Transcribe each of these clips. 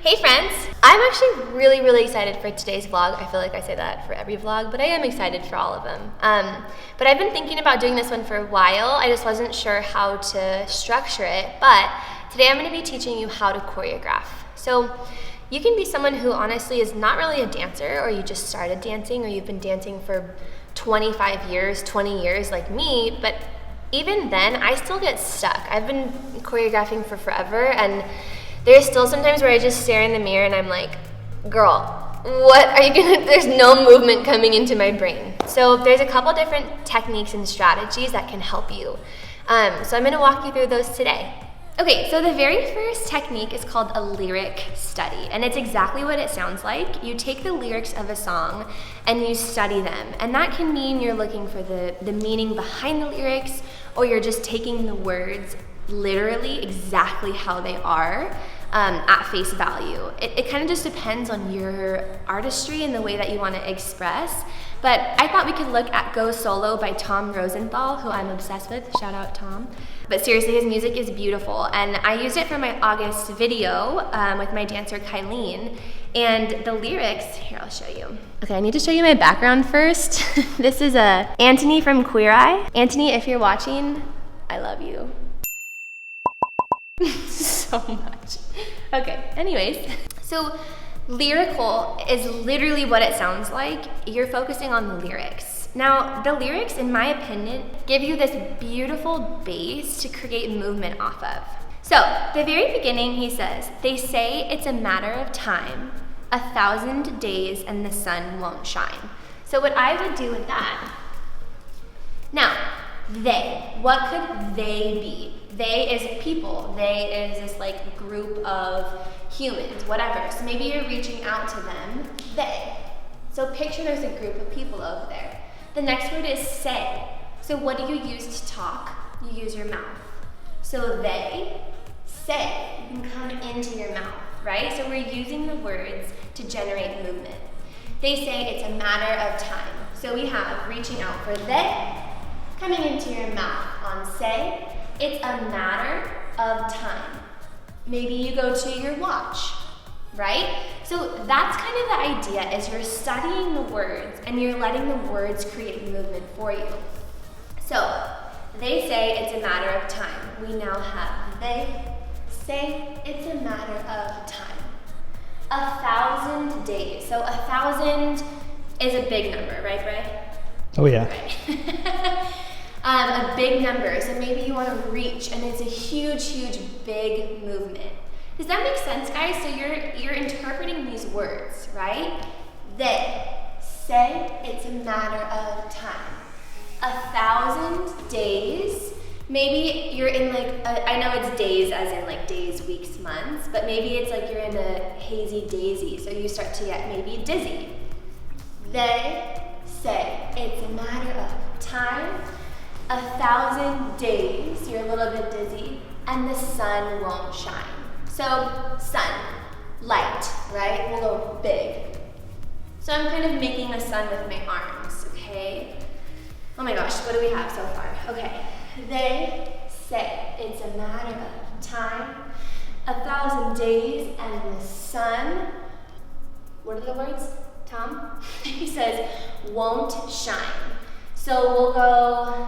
Hey friends! I'm actually really excited for today's vlog. I feel like I say that for every vlog, but I am excited for all of them. But I've been thinking about doing this one for a while. I just wasn't sure how to structure it, but today I'm going to be teaching you how to choreograph. So you can be someone who honestly is not really a dancer, or you just started dancing, or you've been dancing for 25 years, 20 years like me, but even then I still get stuck. I've been choreographing for forever, and there's still sometimes where I just stare in the mirror and I'm like, girl, what are you gonna, there's no movement coming into my brain. So there's a couple different techniques and strategies that can help you. So I'm gonna walk you through those today. Okay, so the very first technique is called a lyric study, and it's exactly what it sounds like. You take the lyrics of a song and you study them, and that can mean you're looking for the meaning behind the lyrics, or you're just taking the words literally exactly how they are at face value. It kind of just depends on your artistry and the way that you want to express. But I thought we could look at Go Solo by Tom Rosenthal, who I'm obsessed with. Shout out Tom. But seriously, his music is beautiful, and I used it for my August video with my dancer Kylene. And the lyrics, here I'll show you. Okay, I need to show you my background first. This is Anthony from Queer Eye. Anthony, if you're watching, I love you. So much. Okay, anyways. So lyrical is literally what it sounds like. You're focusing on the lyrics. Now, the lyrics, in my opinion, give you this beautiful base to create movement off of. So, the very beginning, he says, they say it's a matter of time, 1,000 days and the sun won't shine. So what I would do with that, now, they, what could they be? They is people. They is this like group of humans, whatever. So maybe you're reaching out to them, they. So picture there's a group of people over there. The next word is say. So what do you use to talk? You use your mouth. So they say. You can come into your mouth, right? So we're using the words to generate movement. They say it's a matter of time. So we have reaching out for they, coming into your mouth on say. It's a matter of time. Maybe you go to your watch, right? So that's kind of the idea, is you're studying the words and you're letting the words create movement for you. So they say it's a matter of time. We now have they say it's a matter of time. 1,000 days. So 1,000 is a big number, right, Bray? Oh yeah. Right. A big number, so maybe you want to reach, and it's a huge, big movement. Does that make sense, guys? So you're interpreting these words, right? They say it's a matter of time. 1,000 days. Maybe you're in like, I know it's days as in like days, weeks, months, but maybe it's like you're in a hazy daisy, so you start to get maybe dizzy. They say it's a matter of time. 1,000 days, you're a little bit dizzy, and the sun won't shine. So, sun, light, right? We'll go big. So I'm kind of making the sun with my arms, okay? Oh my gosh, what do we have so far? Okay, they say it's a matter of time, 1,000 days, and the sun, what are the words, Tom? He says, won't shine. So we'll go,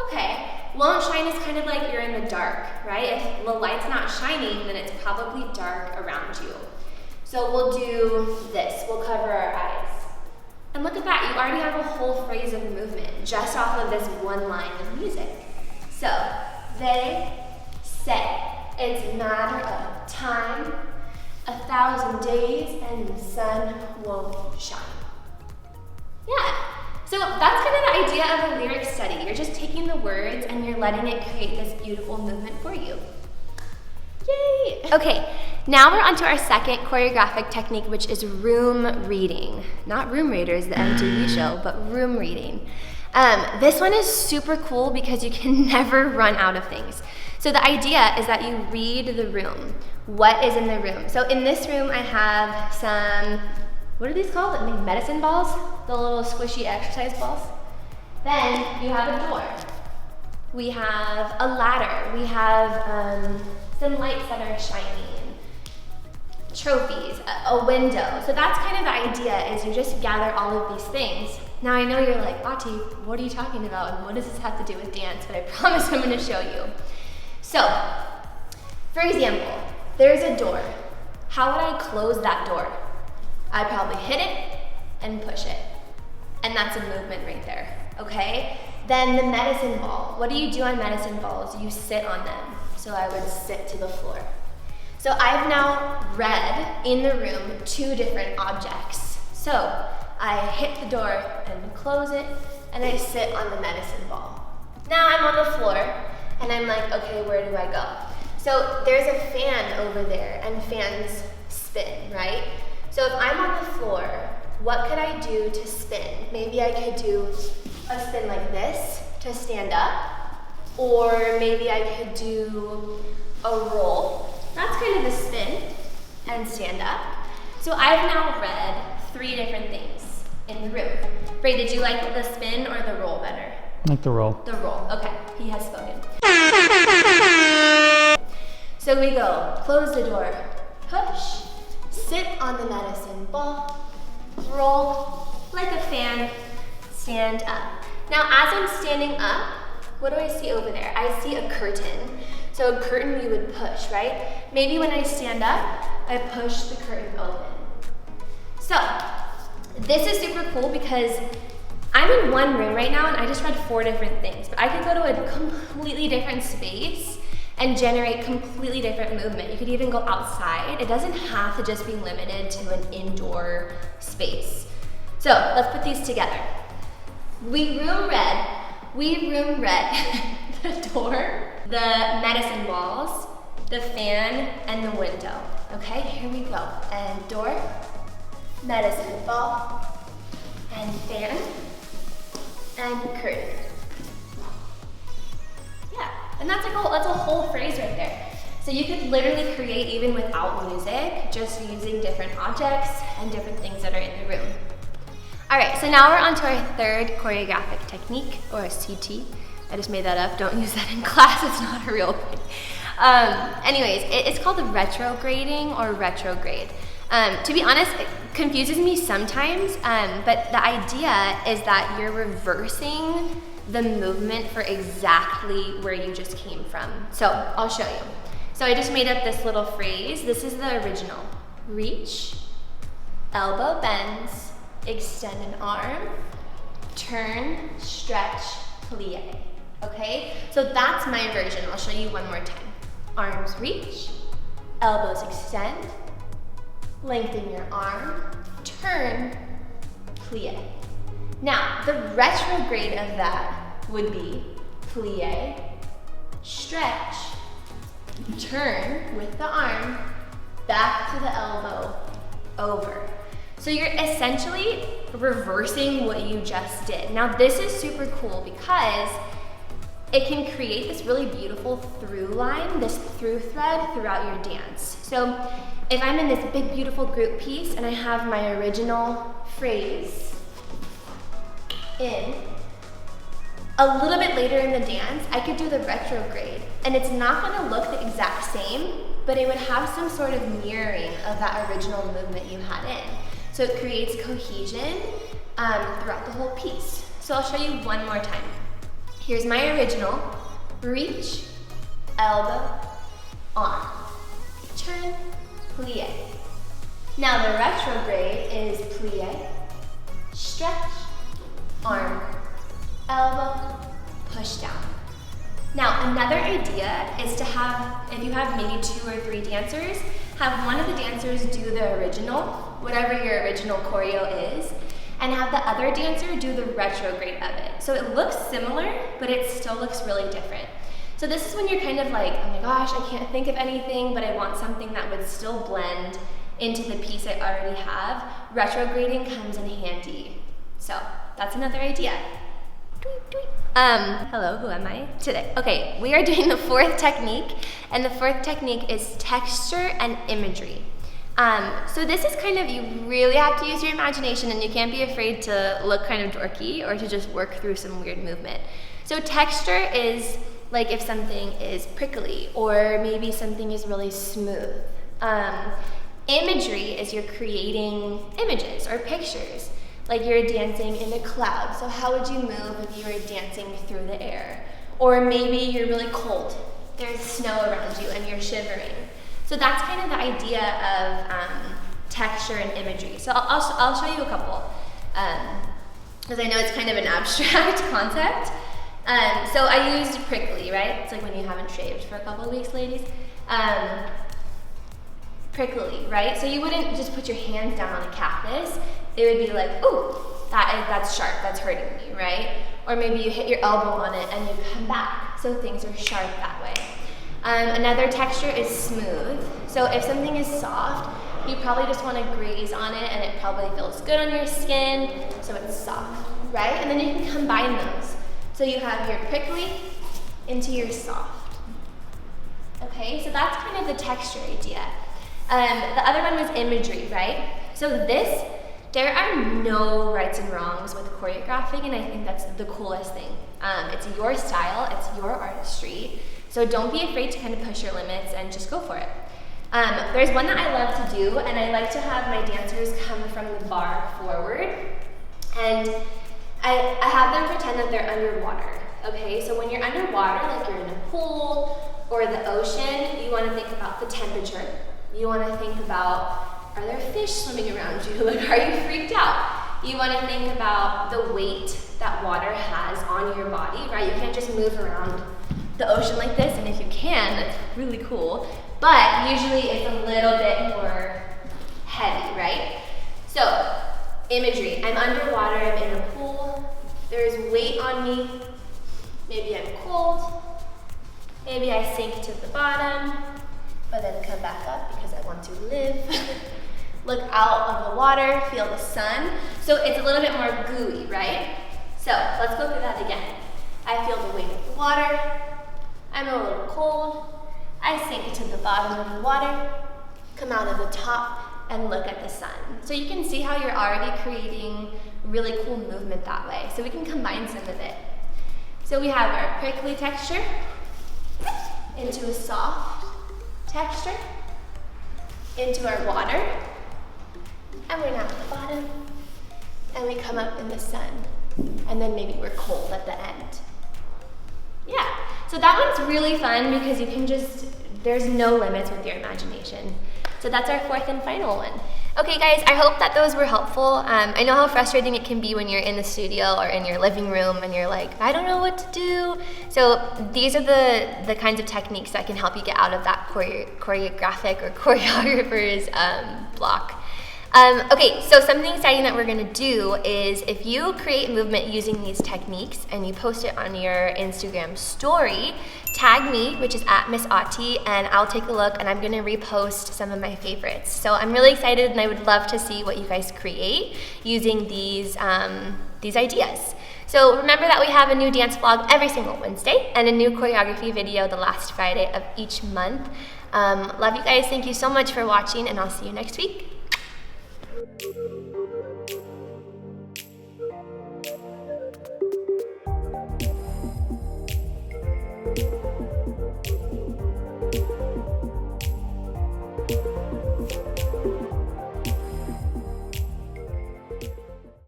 okay, won't shine is kind of like you're in the dark, right? If the light's not shining, then it's probably dark around you. So we'll do this, we'll cover our eyes. And look at that, you already have a whole phrase of movement just off of this one line of music. So, they say it's a matter of time, 1,000 days, and the sun won't shine. Yeah. So that's kind of the idea of a lyric study. You're just taking the words and you're letting it create this beautiful movement for you. Yay! Okay, now we're on to our second choreographic technique, which is room reading. Not Room Raiders, the MTV show, but room reading. This one is super cool because you can never run out of things. So the idea is that you read the room. What is in the room? So in this room I have some, what are these called? I think medicine balls? The little squishy exercise balls. Then you have a door. We have a ladder. We have some lights that are shining. trophies, a window. So that's kind of the idea, is you just gather all of these things. Now I know you're like, Auti, what are you talking about and what does this have to do with dance? But I promise I'm gonna show you. So, for example, there's a door. How would I close that door? I'd probably hit it and push it. And that's a movement right there, okay? Then the medicine ball. What do you do on medicine balls? You sit on them. So I would sit to the floor. So I've now read in the room 2 different objects. So I hit the door and close it, and I sit on the medicine ball. Now I'm on the floor, and I'm like, okay, where do I go? So there's a fan over there, and fans spin, right? So if I'm on the floor, what could I do to spin? Maybe I could do a spin like this to stand up, or maybe I could do a roll. That's kind of a spin and stand up. So I've now read 3 different things in the room. Bray, did you like the spin or the roll better? I like the roll. The roll, okay, he has spoken. So we go, close the door, push, sit on the medicine ball, roll like a fan, stand up. Now as I'm standing up, what do I see over there? I see a curtain. So a curtain you would push, right? Maybe when I stand up, I push the curtain open. So this is super cool because I'm in one room right now and I just read 4 different things, but I could go to a completely different space and generate completely different movement. You could even go outside. It doesn't have to just be limited to an indoor space. So let's put these together. We room read the door, the medicine balls, the fan, and the window. Okay, here we go. And door, medicine ball, and fan, and curtain. Yeah, and that's a whole phrase right there. So you could literally create even without music, just using different objects and different things that are in the room. All right, so now we're on to our 3rd choreographic technique, or a CT. I just made that up, don't use that in class, it's not a real thing. Anyways, it's called the retrograding or retrograde. To be honest, it confuses me sometimes, but the idea is that you're reversing the movement for exactly where you just came from. So I'll show you. So I just made up this little phrase. This is the original. Reach, elbow bends, extend an arm, turn, stretch, plie. Okay? So that's my version. I'll show you one more time. Arms reach, elbows extend, lengthen your arm, turn, plie. Now, the retrograde of that would be plie, stretch, turn with the arm, back to the elbow, over. So you're essentially reversing what you just did. Now this is super cool because it can create this really beautiful through line, this through thread throughout your dance. So if I'm in this big, beautiful group piece and I have my original phrase in, a little bit later in the dance, I could do the retrograde. And it's not gonna look the exact same, but it would have some sort of mirroring of that original movement you had in. So it creates cohesion throughout the whole piece. So I'll show you one more time. Here's my original. Reach, elbow, arm, turn, plie. Now the retrograde is plie, stretch, arm, elbow, push down. Now another idea is to have, if you have maybe 2 or 3 dancers, have one of the dancers do the original, whatever your original choreo is, and have the other dancer do the retrograde of it. So it looks similar, but it still looks really different. So this is when you're kind of like, oh my gosh, I can't think of anything, but I want something that would still blend into the piece I already have. Retrograding comes in handy. So that's another idea. Hello, who am I today? Okay, we are doing the 4th technique, and the 4th technique is texture and imagery. So this is kind of, you really have to use your imagination and you can't be afraid to look kind of dorky or to just work through some weird movement. So texture is like if something is prickly or maybe something is really smooth. Imagery is you're creating images or pictures, like you're dancing in a cloud. So how would you move if you were dancing through the air? Or maybe you're really cold. There's snow around you and you're shivering. So that's kind of the idea of texture and imagery. So I'll show you a couple, because I know it's kind of an abstract concept. So I used prickly, right? It's like when you haven't shaved for a couple of weeks, ladies. Prickly, right? So you wouldn't just put your hands down on a cactus. It would be like, ooh, that's sharp, that's hurting me, right? Or maybe you hit your elbow on it and you come back. So things are sharp that way. Another texture is smooth. So if something is soft, you probably just want to graze on it and it probably feels good on your skin, so it's soft, right? And then you can combine those. So you have your prickly into your soft. Okay, so that's kind of the texture idea. The other one was imagery, right? So there are no rights and wrongs with choreographing, and I think that's the coolest thing. It's your style, it's your artistry, so don't be afraid to kind of push your limits and just go for it. There's one that I love to do, and I like to have my dancers come from the bar forward, and I have them pretend that they're underwater, okay? So when you're underwater, like you're in a pool or the ocean, you want to think about the temperature. You want to think about, are there fish swimming around you? Like, are you freaked out? You want to think about the weight that water has on your body, right? You can't just move around the ocean like this, and if you can, that's really cool. But usually it's a little bit more heavy, right? So, imagery. I'm underwater, I'm in a pool, there's weight on me, maybe I'm cold, maybe I sink to the bottom, but then come back up because I want to live. Look out of the water, feel the sun. So it's a little bit more gooey, right? So let's go through that again. I feel the weight of the water, I'm a little cold, I sink to the bottom of the water, come out of the top, and look at the sun. So you can see how you're already creating really cool movement that way. So we can combine some of it. So we have our prickly texture into a soft texture, into our water, and we're now at the bottom, and we come up in the sun, and then maybe we're cold at the end. Yeah, so that one's really fun because you can there's no limits with your imagination. So that's our fourth and final one. Okay guys, I hope that those were helpful. I know how frustrating it can be when you're in the studio or in your living room and you're like, I don't know what to do. So these are the kinds of techniques that can help you get out of that choreographic or choreographer's block. Okay, so something exciting that we're gonna do is if you create movement using these techniques and you post it on your Instagram story, tag me, which is at Miss Auti, and I'll take a look and I'm gonna repost some of my favorites. So I'm really excited and I would love to see what you guys create using these ideas. So remember that we have a new dance vlog every single Wednesday and a new choreography video the last Friday of each month. Love you guys, thank you so much for watching, and I'll see you next week.